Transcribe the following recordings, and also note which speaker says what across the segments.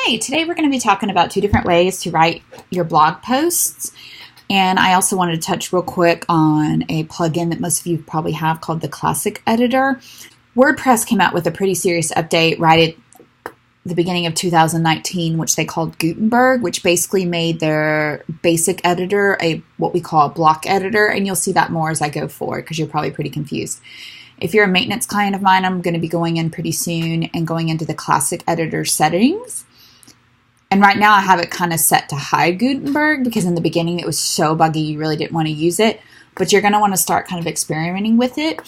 Speaker 1: Hey, today we're going to be talking about 2 different ways to write your blog posts. And I also wanted to touch real quick on a plugin that most of you probably have called the Classic Editor. WordPress came out with a pretty serious update right at the beginning of 2019, which they called Gutenberg, which basically made their basic editor what we call a block editor. And you'll see that more as I go forward because you're probably pretty confused. If you're a maintenance client of mine, I'm going to be going in pretty soon and going into the Classic Editor settings. And right now I have it kind of set to hide Gutenberg because in the beginning it was so buggy you really didn't want to use it. But you're going to want to start kind of experimenting with it,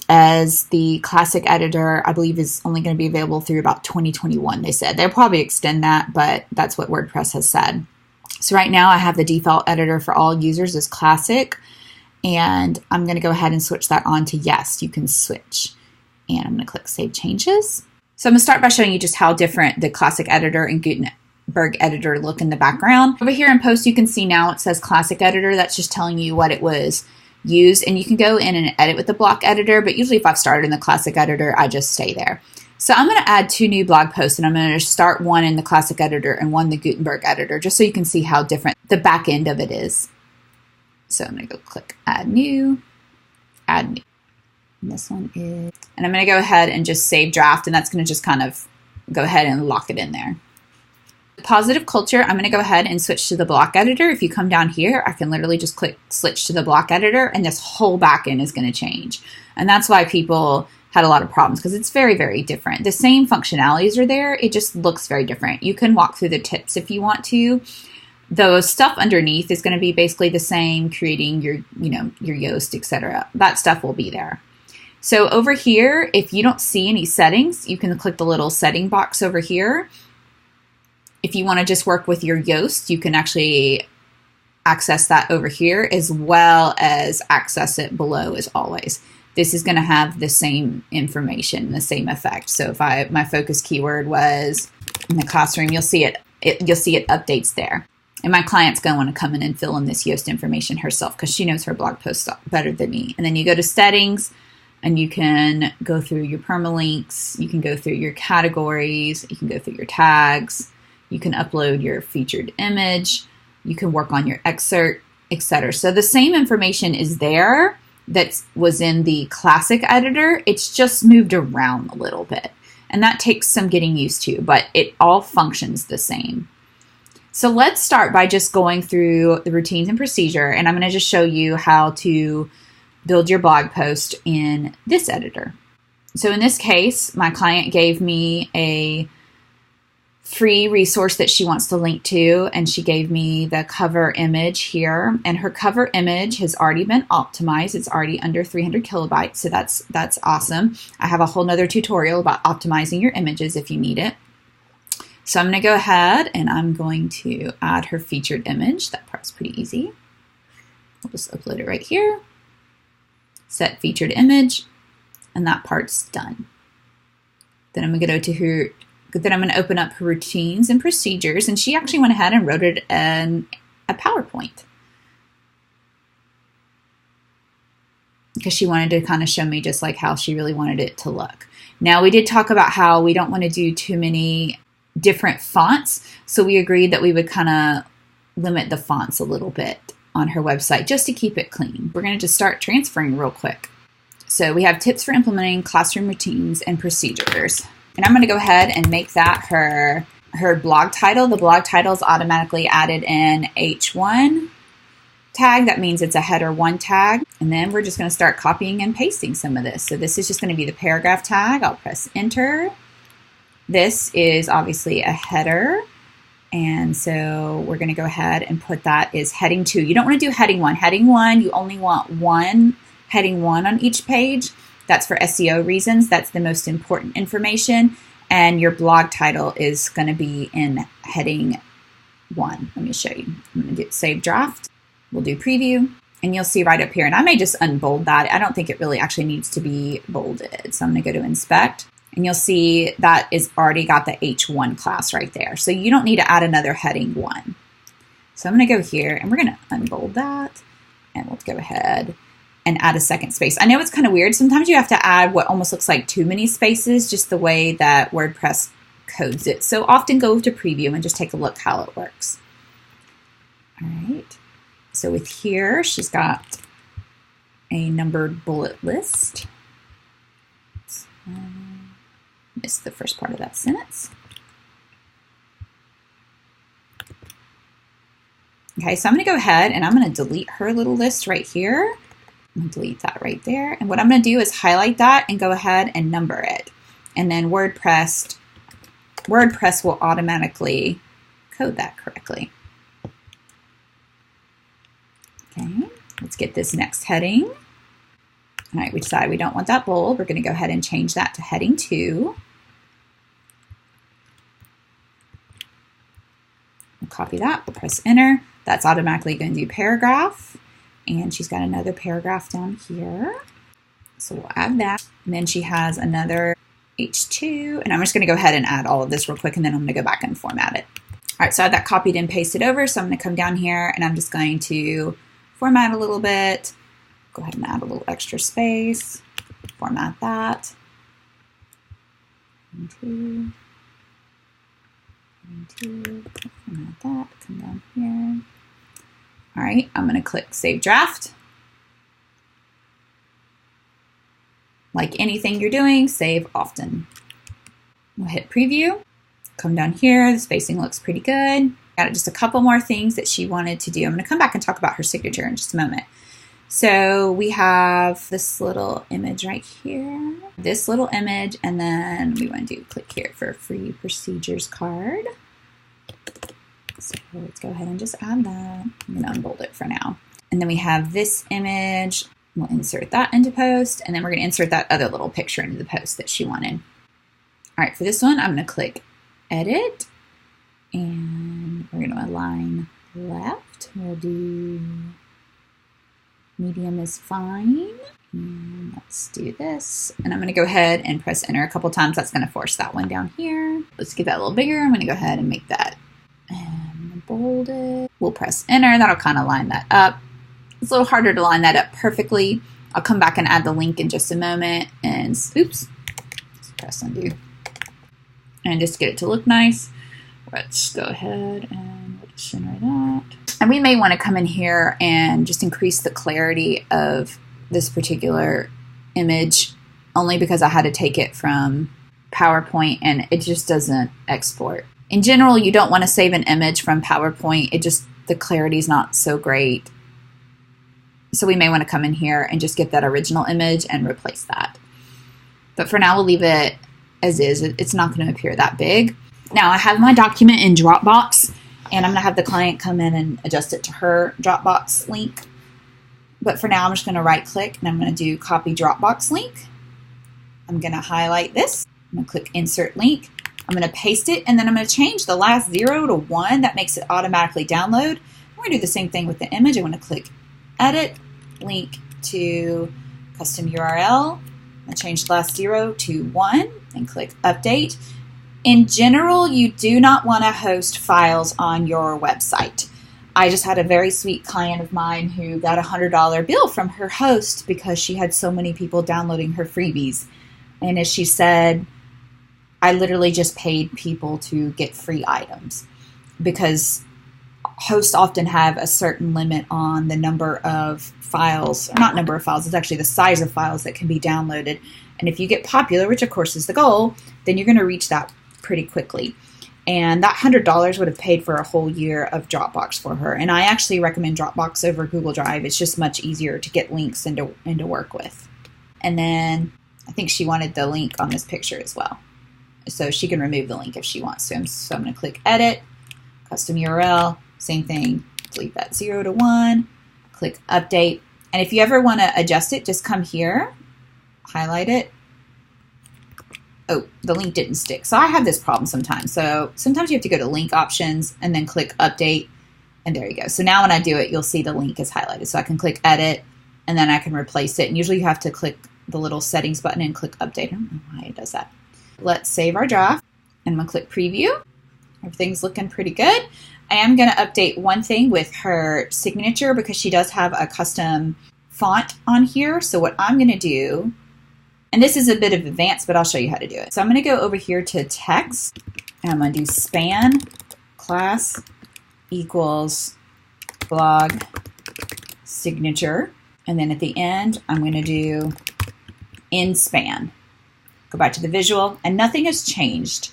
Speaker 1: as the Classic Editor, I believe, is only going to be available through about 2021, they said. They'll probably extend that, but that's what WordPress has said. So right now I have the default editor for all users as Classic, and I'm going to go ahead and switch that on to yes, you can switch. And I'm going to click Save Changes. So I'm going to start by showing you just how different the Classic Editor and Gutenberg editor look in the background. Over here in post, you can see now it says Classic Editor. That's just telling you what it was used, and you can go in and edit with the block editor, but usually if I've started in the Classic Editor, I just stay there. So I'm going to add 2 new blog posts, and I'm going to start one in the Classic Editor and one in the Gutenberg editor, just so you can see how different the back end of it is. So I'm going to go click Add New, Add New. And this one is, and I'm going to go ahead and just save draft, and that's going to just kind of go ahead and lock it in there. Positive culture, I'm going to go ahead and switch to the block editor. If you come down here, I can literally just click switch to the block editor, and this whole backend is going to change. And that's why people had a lot of problems, because it's very, very different. The same functionalities are there. It just looks very different. You can walk through the tips if you want to. The stuff underneath is going to be basically the same, creating your Yoast, etc. That stuff will be there. So over here, if you don't see any settings, you can click the little setting box over here. If you want to just work with your Yoast, you can actually access that over here, as well as access it below as always. This is going to have the same information, the same effect. So if my focus keyword was in the classroom, you'll see it updates there. And my client's going to want to come in and fill in this Yoast information herself because she knows her blog posts better than me. And then you go to settings, and you can go through your permalinks, you can go through your categories, you can go through your tags. You can upload your featured image, you can work on your excerpt, etc. So the same information is there that was in the Classic Editor. It's just moved around a little bit. And that takes some getting used to, but it all functions the same. So let's start by just going through the routines and procedure, and I'm going to just show you how to build your blog post in this editor. So in this case, my client gave me a free resource that she wants to link to, and she gave me the cover image here, and her cover image has already been optimized. It's already under 300 kilobytes, so that's awesome. I have a whole nother tutorial about optimizing your images if you need it. So I'm going to go ahead and I'm going to add her featured image. That part's pretty easy. I'll just upload it right here. Set featured image, and that part's done. Then I'm going to go to her. Then I'm going to open up her routines and procedures, and she actually went ahead and wrote it in a PowerPoint because she wanted to kind of show me just like how she really wanted it to look. Now, we did talk about how we don't want to do too many different fonts, so we agreed that we would kind of limit the fonts a little bit on her website just to keep it clean. We're going to just start transferring real quick. So we have tips for implementing classroom routines and procedures. And I'm going to go ahead and make that her blog title. The blog title is automatically added in H1 tag. That means it's a header 1 tag. And then we're just going to start copying and pasting some of this. So this is just going to be the paragraph tag. I'll press enter. This is obviously a header. And so we're going to go ahead and put that as heading 2. You don't want to do heading 1. Heading 1, you only want heading 1 on each page. That's for SEO reasons. That's the most important information. And your blog title is going to be in heading 1. Let me show you. I'm going to do save draft. We'll do preview. And you'll see right up here. And I may just unbold that. I don't think it really actually needs to be bolded. So I'm going to go to inspect. And you'll see that is already got the H1 class right there. So you don't need to add another heading 1. So I'm going to go here and we're going to unbold that. And we'll go ahead and add a second space. I know it's kind of weird. Sometimes you have to add what almost looks like too many spaces, just the way that WordPress codes it. So often go to preview and just take a look how it works. All right. So with here, she's got a numbered bullet list. Missed the first part of that sentence. Okay, so I'm going to go ahead and I'm going to delete her little list right here. I'm going to delete that right there. And what I'm going to do is highlight that and go ahead and number it. And then WordPress will automatically code that correctly. Okay, let's get this next heading. All right, we decided we don't want that bold. We're going to go ahead and change that to heading 2. We'll copy that. We'll press enter. That's automatically going to do paragraph. And she's got another paragraph down here. So we'll add that. And then she has another H2. And I'm just going to go ahead and add all of this real quick, and then I'm going to go back and format it. All right, so I have that copied and pasted over. So I'm going to come down here and I'm just going to format a little bit. Go ahead and add a little extra space. Format that. Format that. Come down here. All right, I'm going to click Save Draft. Like anything you're doing, save often. We'll hit Preview. Come down here. The spacing looks pretty good. Got just a couple more things that she wanted to do. I'm going to come back and talk about her signature in just a moment. So we have this little image right here, this little image, and then we want to click here for a free procedures card. So let's go ahead and just add that. I'm going to unbold it for now. And then we have this image. We'll insert that into post, and then we're going to insert that other little picture into the post that she wanted. All right, for this one, I'm going to click Edit, and we're going to align left. We'll do medium is fine. And let's do this. And I'm going to go ahead and press enter a couple times. That's going to force that one down here. Let's get that a little bigger. I'm going to go ahead and make that and bold it. We'll press enter. That'll kind of line that up. It's a little harder to line that up perfectly. I'll come back and add the link in just a moment. And oops, let's press undo. And just get it to look nice, let's go ahead and we'll just center that. And we may want to come in here and just increase the clarity of this particular image, only because I had to take it from PowerPoint and it just doesn't export. In general, you don't want to save an image from PowerPoint. The clarity is not so great. So we may want to come in here and just get that original image and replace that. But for now, we'll leave it as is. It's not going to appear that big. Now I have my document in Dropbox, and I'm going to have the client come in and adjust it to her Dropbox link. But for now, I'm just going to right click and I'm going to do copy Dropbox link. I'm going to highlight this. I'm going to click insert link. I'm going to paste it, and then I'm going to change the last 0 to 1. That makes it automatically download. I'm going to do the same thing with the image. I'm going to click edit, link to custom URL. I'm going to change the last 0 to 1 and click update. In general, you do not want to host files on your website. I just had a very sweet client of mine who got a $100 bill from her host because she had so many people downloading her freebies. And as she said, I literally just paid people to get free items, because hosts often have a certain limit on the number of files, not number of files, it's actually the size of files that can be downloaded. And if you get popular, which of course is the goal, then you're going to reach that pretty quickly. And that $100 would have paid for a whole year of Dropbox for her. And I actually recommend Dropbox over Google Drive. It's just much easier to get links and to work with. And then I think she wanted the link on this picture as well. So she can remove the link if she wants to. So I'm going to click edit, custom URL, same thing, delete that 0 to 1, click update. And if you ever want to adjust it, just come here, highlight it. Oh, the link didn't stick. So I have this problem sometimes. So sometimes you have to go to link options and then click update. And there you go. So now when I do it, you'll see the link is highlighted. So I can click edit and then I can replace it. And usually you have to click the little settings button and click update. I don't know why it does that. Let's save our draft. And I'm going to click preview. Everything's looking pretty good. I am going to update one thing with her signature because she does have a custom font on here. So what I'm going to do And this is a bit of advanced, but I'll show you how to do it. So I'm going to go over here to text, and I'm going to do span class equals blog signature. And then at the end, I'm going to do in span. Go back to the visual, and nothing has changed.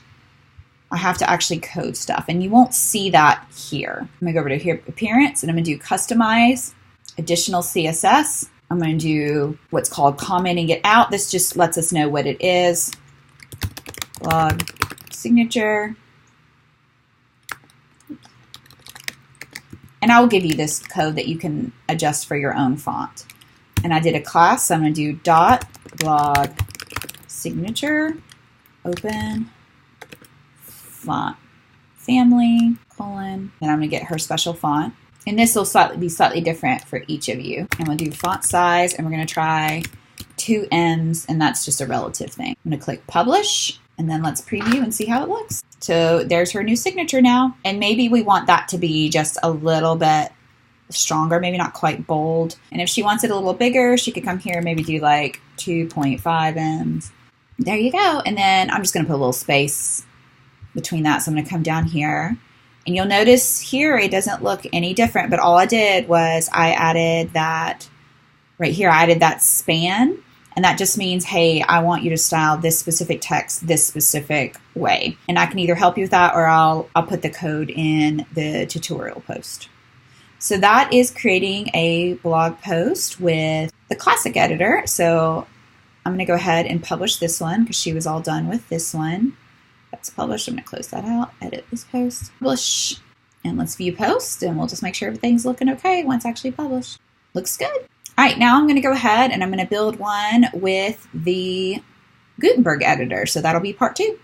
Speaker 1: I have to actually code stuff, and you won't see that here. I'm going to go over to here, appearance, and I'm going to do customize, additional CSS. I'm going to do what's called commenting it out. This just lets us know what it is. Blog signature. And I will give you this code that you can adjust for your own font. And I did a class, so I'm going to do dot blog signature, open, font family, colon, and I'm going to get her special font. And this will be slightly different for each of you. And we'll do font size, and we're going to try 2 M's, and that's just a relative thing. I'm going to click publish, and then let's preview and see how it looks. So there's her new signature now. And maybe we want that to be just a little bit stronger, maybe not quite bold. And if she wants it a little bigger, she could come here and maybe do like 2.5 M's. There you go. And then I'm just going to put a little space between that. So I'm going to come down here. And you'll notice here it doesn't look any different, but all I did was I added that right here. I added that span, and that just means, hey, I want you to style this specific text this specific way. And I can either help you with that, or I'll put the code in the tutorial post. So that is creating a blog post with the classic editor. So I'm going to go ahead and publish this one because she was all done with this one. That's published. I'm going to close that out, edit this post, publish, and let's view post, and we'll just make sure everything's looking okay once actually published. Looks good. All right, now I'm going to go ahead and I'm going to build one with the Gutenberg editor. So that'll be part 2.